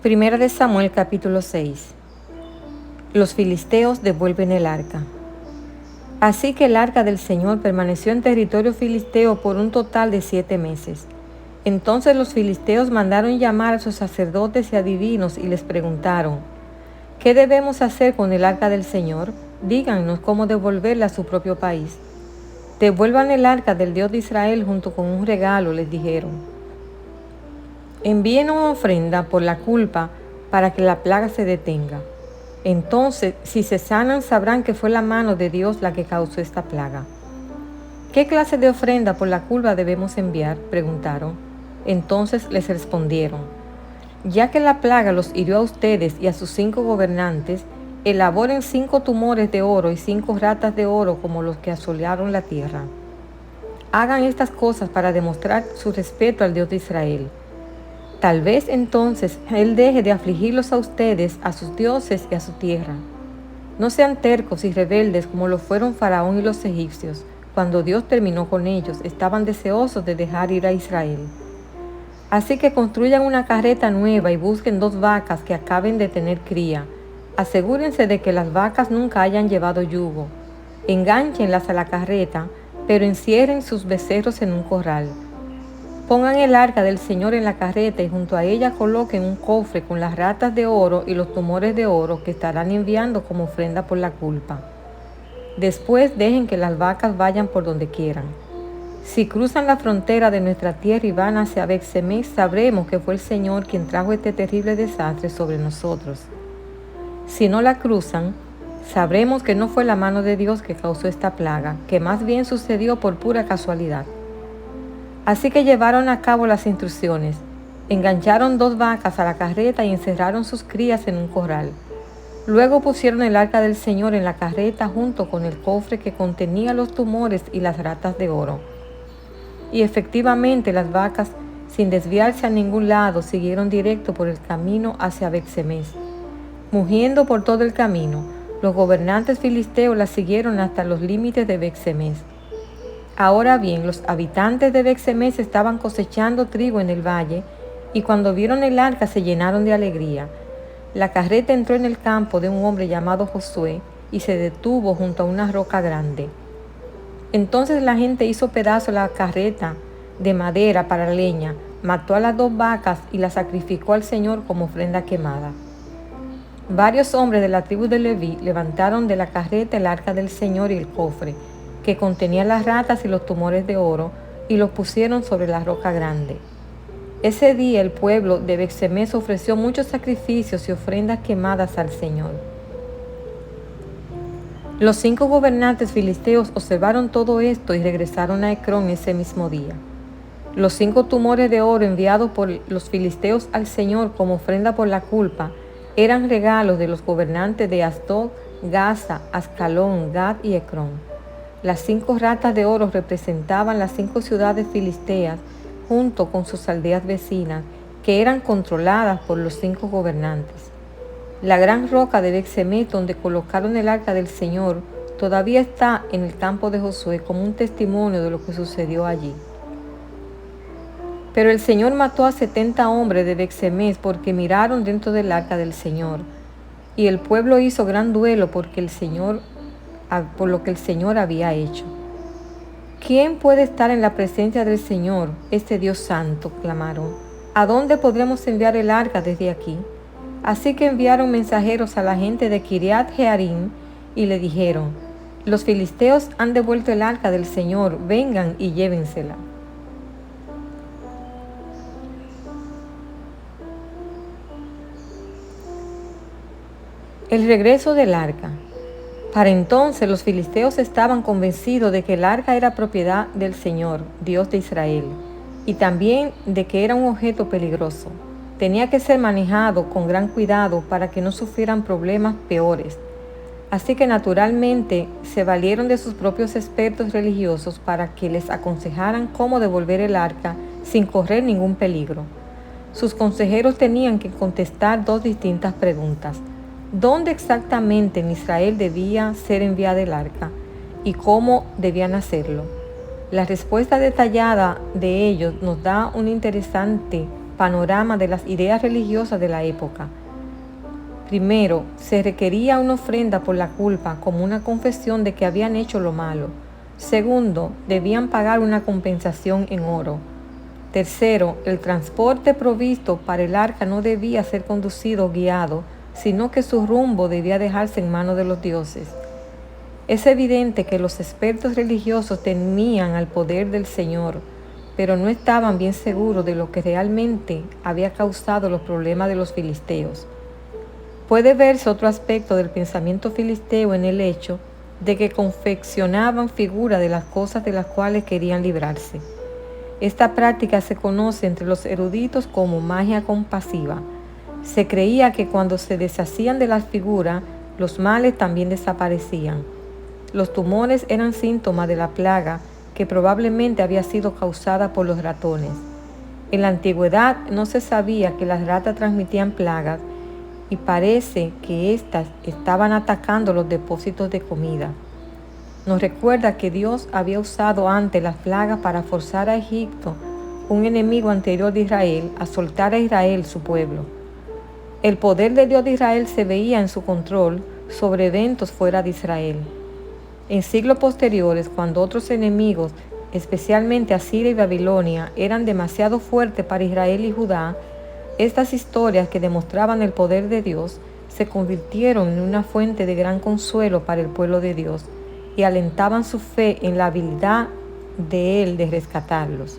Primera de Samuel capítulo 6. Los filisteos devuelven el arca. Así que el arca del Señor permaneció en territorio filisteo por un total de 7 meses. Entonces los filisteos mandaron llamar a sus sacerdotes y adivinos y les preguntaron: ¿qué debemos hacer con el arca del Señor? Díganos cómo devolverla a su propio país. Devuelvan el arca del Dios de Israel junto con un regalo, les dijeron. Envíen una ofrenda por la culpa para que la plaga se detenga. Entonces, si se sanan, sabrán que fue la mano de Dios la que causó esta plaga. ¿Qué clase de ofrenda por la culpa debemos enviar?, preguntaron. Entonces les respondieron: ya que la plaga los hirió a ustedes y a sus 5 gobernantes, elaboren 5 tumores de oro y 5 ratas de oro como los que asolaron la tierra. Hagan estas cosas para demostrar su respeto al Dios de Israel. Tal vez entonces Él deje de afligirlos a ustedes, a sus dioses y a su tierra. No sean tercos y rebeldes como lo fueron Faraón y los egipcios. Cuando Dios terminó con ellos, estaban deseosos de dejar ir a Israel. Así que construyan una carreta nueva y busquen 2 vacas que acaben de tener cría. Asegúrense de que las vacas nunca hayan llevado yugo. Engánchen-las a la carreta, pero encierren sus becerros en un corral. Pongan el arca del Señor en la carreta y junto a ella coloquen un cofre con las ratas de oro y los tumores de oro que estarán enviando como ofrenda por la culpa. Después dejen que las vacas vayan por donde quieran. Si cruzan la frontera de nuestra tierra y van hacia Bet-Semes, sabremos que fue el Señor quien trajo este terrible desastre sobre nosotros. Si no la cruzan, sabremos que no fue la mano de Dios que causó esta plaga, que más bien sucedió por pura casualidad. Así que llevaron a cabo las instrucciones. Engancharon 2 vacas a la carreta y encerraron sus crías en un corral. Luego pusieron el arca del Señor en la carreta junto con el cofre que contenía los tumores y las ratas de oro. Y efectivamente las vacas, sin desviarse a ningún lado, siguieron directo por el camino hacia Bet-Semes. Mugiendo por todo el camino, los gobernantes filisteos las siguieron hasta los límites de Bet-Semes. Ahora bien, los habitantes de Bet-Semes estaban cosechando trigo en el valle, y cuando vieron el arca se llenaron de alegría. La carreta entró en el campo de un hombre llamado Josué y se detuvo junto a una roca grande. Entonces la gente hizo pedazos la carreta de madera para leña, mató a las 2 vacas y las sacrificó al Señor como ofrenda quemada. Varios hombres de la tribu de Leví levantaron de la carreta el arca del Señor y el cofre, que contenía las ratas y los tumores de oro, y los pusieron sobre la roca grande. Ese día el pueblo de Bet-Semes ofreció muchos sacrificios y ofrendas quemadas al Señor. Los 5 gobernantes filisteos observaron todo esto y regresaron a Ecrón ese mismo día. Los 5 tumores de oro enviados por los filisteos al Señor como ofrenda por la culpa eran regalos de los gobernantes de Asdod, Gaza, Ascalón, Gat y Ecrón. Las 5 ratas de oro representaban las 5 ciudades filisteas junto con sus aldeas vecinas, que eran controladas por los 5 gobernantes. La gran roca de Bet-Semes, donde colocaron el arca del Señor, todavía está en el campo de Josué como un testimonio de lo que sucedió allí. Pero el Señor mató a 70 hombres de Bet-Semes porque miraron dentro del arca del Señor, y el pueblo hizo gran duelo por lo que el Señor había hecho. ¿Quién puede estar en la presencia del Señor, este Dios santo?, clamaron. ¿A dónde podremos enviar el arca desde aquí? Así que enviaron mensajeros a la gente de Kiriat Jearim y le dijeron: los filisteos han devuelto el arca del Señor, vengan y llévensela. El regreso del arca. Para entonces los filisteos estaban convencidos de que el arca era propiedad del Señor, Dios de Israel, y también de que era un objeto peligroso. Tenía que ser manejado con gran cuidado para que no sufrieran problemas peores. Así que naturalmente se valieron de sus propios expertos religiosos para que les aconsejaran cómo devolver el arca sin correr ningún peligro. Sus consejeros tenían que contestar 2 distintas preguntas: ¿dónde exactamente en Israel debía ser enviada el arca y cómo debían hacerlo? La respuesta detallada de ellos nos da una interesante panorama de las ideas religiosas de la época. Primero, se requería una ofrenda por la culpa como una confesión de que habían hecho lo malo. Segundo, debían pagar una compensación en oro. Tercero, el transporte provisto para el arca no debía ser conducido o guiado, sino que su rumbo debía dejarse en manos de los dioses. Es evidente que los expertos religiosos temían al poder del Señor, pero no estaban bien seguros de lo que realmente había causado los problemas de los filisteos. Puede verse otro aspecto del pensamiento filisteo en el hecho de que confeccionaban figuras de las cosas de las cuales querían librarse. Esta práctica se conoce entre los eruditos como magia compasiva. Se creía que cuando se deshacían de las figuras, los males también desaparecían. Los tumores eran síntomas de la plaga que probablemente había sido causada por los ratones. En la antigüedad no se sabía que las ratas transmitían plagas y parece que éstas estaban atacando los depósitos de comida. Nos recuerda que Dios había usado antes las plagas para forzar a Egipto, un enemigo anterior de Israel, a soltar a Israel, su pueblo. El poder de Dios de Israel se veía en su control sobre eventos fuera de Israel. En siglos posteriores, cuando otros enemigos, especialmente Asiria y Babilonia, eran demasiado fuertes para Israel y Judá, estas historias que demostraban el poder de Dios se convirtieron en una fuente de gran consuelo para el pueblo de Dios y alentaban su fe en la habilidad de Él de rescatarlos.